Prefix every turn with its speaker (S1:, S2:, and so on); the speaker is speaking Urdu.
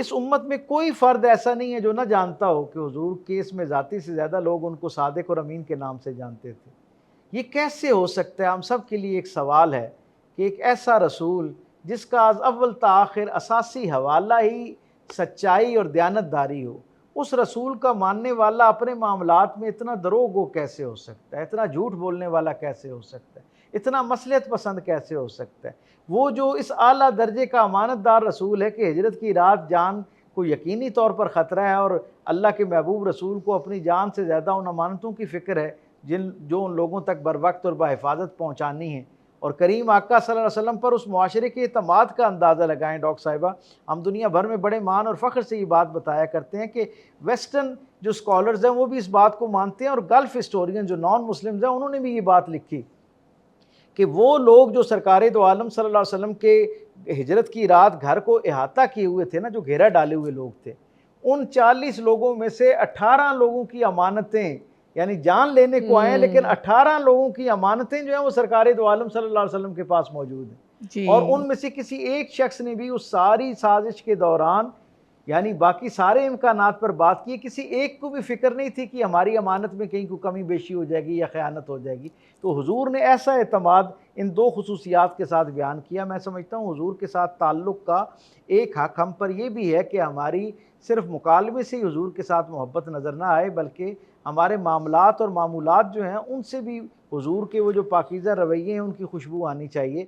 S1: اس امت میں کوئی فرد ایسا نہیں ہے جو نہ جانتا ہو کہ حضور کے اس میں ذاتی سے زیادہ لوگ ان کو صادق اور امین کے نام سے جانتے تھے۔ یہ کیسے ہو سکتا ہے؟ ہم سب کے لیے ایک سوال ہے کہ ایک ایسا رسول جس کا از اول تا آخر اساسی حوالہ ہی سچائی اور دیانتداری ہو، اس رسول کا ماننے والا اپنے معاملات میں اتنا دروغ گو کیسے ہو سکتا ہے؟ اتنا جھوٹ بولنے والا کیسے ہو سکتا ہے؟ اتنا مصلحت پسند کیسے ہو سکتا ہے؟ وہ جو اس اعلیٰ درجے کا امانت دار رسول ہے کہ ہجرت کی رات جان کو یقینی طور پر خطرہ ہے، اور اللہ کے محبوب رسول کو اپنی جان سے زیادہ ان امانتوں کی فکر ہے جو ان لوگوں تک بر وقت اور بحفاظت پہنچانی ہے، اور کریم آقا صلی اللہ علیہ وسلم پر اس معاشرے کے اعتماد کا اندازہ لگائیں۔ ڈاکٹر صاحبہ، ہم دنیا بھر میں بڑے مان اور فخر سے یہ بات بتایا کرتے ہیں کہ ویسٹرن جو اسکالرز ہیں وہ بھی اس بات کو مانتے ہیں، اور گلف ہسٹورین جو نان مسلمز ہیں انہوں نے بھی یہ بات لکھی کہ وہ لوگ جو سرکار دو عالم صلی اللہ علیہ وسلم کے ہجرت کی رات گھر کو احاطہ کیے ہوئے تھے نا، جو گھیرا ڈالے ہوئے لوگ تھے، ان 40 لوگوں میں سے 18 لوگوں کی امانتیں، یعنی جان لینے کو آئے ہیں لیکن 18 لوگوں کی امانتیں جو ہیں وہ سرکار دو عالم صلی اللہ علیہ وسلم کے پاس موجود ہیں، اور
S2: جی
S1: ان میں سے کسی ایک شخص نے بھی اس ساری سازش کے دوران، یعنی باقی سارے امکانات پر بات کی، کسی ایک کو بھی فکر نہیں تھی کہ ہماری امانت میں کہیں کوئی کمی بیشی ہو جائے گی یا خیانت ہو جائے گی۔ تو حضور نے ایسا اعتماد ان دو خصوصیات کے ساتھ بیان کیا۔ میں سمجھتا ہوں حضور کے ساتھ تعلق کا ایک حق ہم پر یہ بھی ہے کہ ہماری صرف مکالمے سے ہی حضور کے ساتھ محبت نظر نہ آئے، بلکہ ہمارے معاملات اور معمولات جو ہیں ان سے بھی حضور کے وہ جو پاکیزہ رویے ہیں ان کی خوشبو آنی چاہیے۔